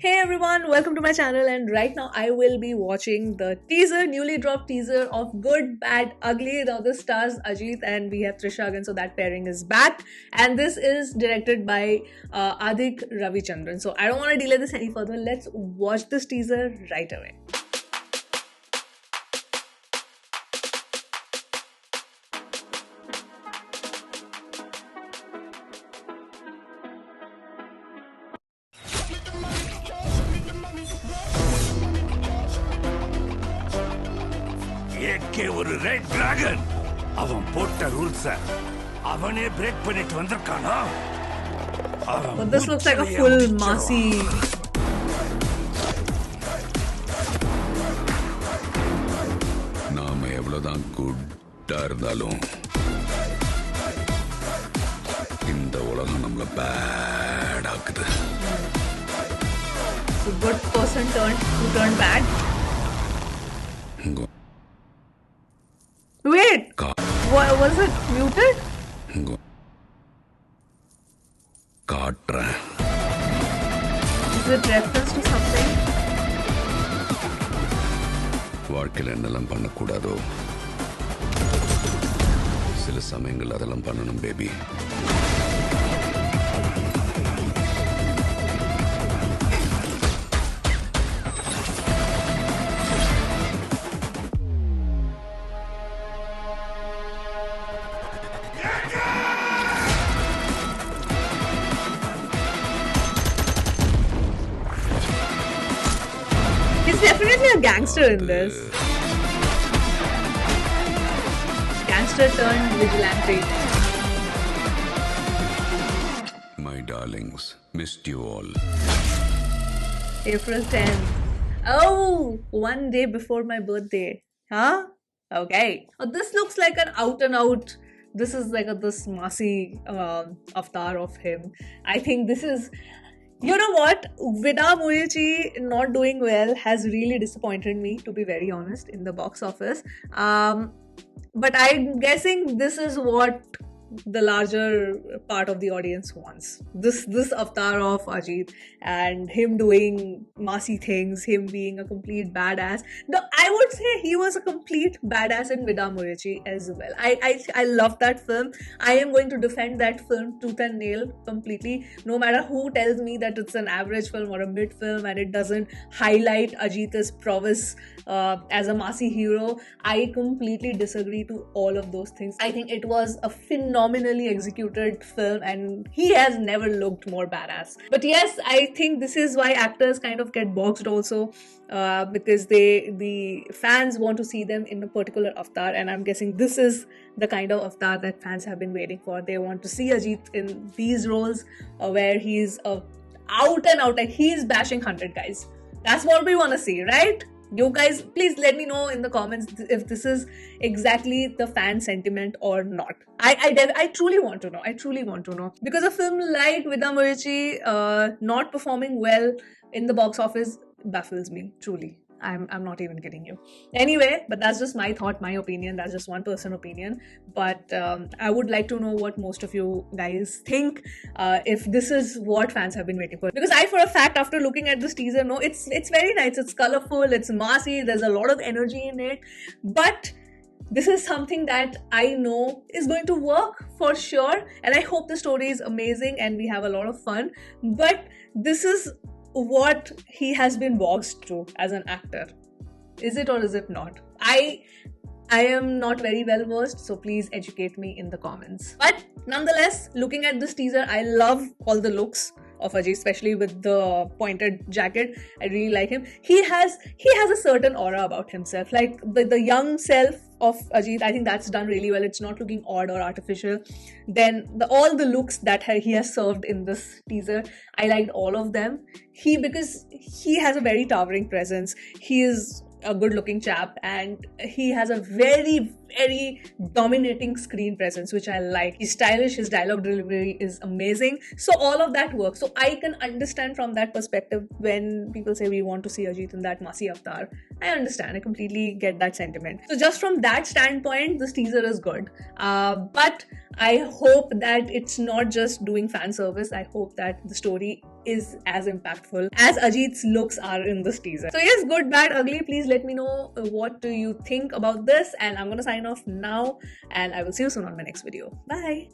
Hey everyone, welcome to my channel, and right now I will be watching the newly dropped teaser of Good, Bad, Ugly. Now this stars Ajit and we have Trisha again, so that pairing is back. And this is directed by Adik Ravichandran. So I don't want to delay this any further. Let's watch this teaser right away. AK ஒரு red dragon அவன் போட்ட rules அவனே break பண்ணிட்டு வந்திருக்கானா But this looks like a full Masi. நாம எவ்வளவுதான் குட்டா இருந்தாலும் இந்த உலகம் நம்மள bad ஆக்குது. So good person turned bad. Wait, was it muted? காட்டுறேன். Is it reference to something? வாழ்க்கையில் என்னெல்லாம் பண்ணக்கூடாதோ சில சமயங்கள் அதெல்லாம் பண்ணணும் baby. He's definitely a gangster in this. Gangster turned vigilante. My darlings, missed you all. April 10th. Oh, one day before my birthday. Huh? Okay. Oh, this looks like an out and out. This is like this Masi avatar of him. I think this is. You know what? Vida Murichi not doing well has really disappointed me, to be very honest, in the box office. But I'm guessing this is what the larger part of the audience wants. This avatar of Ajit and him doing Masi things, him being a complete badass. I would say he was a complete badass in Vida Murichi as well. I love that film. I am going to defend that film tooth and nail completely, no matter who tells me that it's an average film or a mid film and it doesn't highlight Ajit's prowess as a Masi hero. I completely disagree to all of those things. I think it was a phenomenally executed film and he has never looked more badass. But yes, I think this is why actors kind of get boxed also, because the fans want to see them in a particular avatar, and I'm guessing this is the kind of avatar that fans have been waiting for. They want to see Ajit in these roles where he's out and out, like he's bashing 100 guys. That's what we want to see, right? You guys, please let me know in the comments if this is exactly the fan sentiment or not. I truly want to know. I truly want to know. Because a film like Vida Murichi not performing well in the box office baffles me, truly. I'm not even kidding you. Anyway, but that's just my thought, my opinion. That's just one person opinion. But I would like to know what most of you guys think, if this is what fans have been waiting for. Because I, for a fact, after looking at this teaser, no, it's very nice. It's colorful. It's Masi. There's a lot of energy in it. But this is something that I know is going to work for sure. And I hope the story is amazing and we have a lot of fun. But this is what he has been boxed to as an actor. Is it or is it not? I am not very well versed, so please educate me in the comments. But nonetheless, looking at this teaser, I love all the looks of Ajit, especially with the pointed jacket. I really like him. He has a certain aura about himself, like the young self of Ajit. I think that's done really well. It's not looking odd or artificial. Then all the looks that he has served in this teaser, I liked all of them. Because he has a very towering presence. He is a good looking chap and he has a very dominating screen presence, which I like. He's stylish, his dialogue delivery is amazing, so all of that works. So I can understand from that perspective when people say we want to see Ajit in that Masi avatar. I understand, I completely get that sentiment. So just from that standpoint, this teaser is good, but I hope that it's not just doing fan service. I hope that the story is as impactful as Ajit's looks are in this teaser. So yes, good, bad, ugly, please let me know what do you think about this, and I'm gonna sign off now, and I will see you soon on my next video. Bye.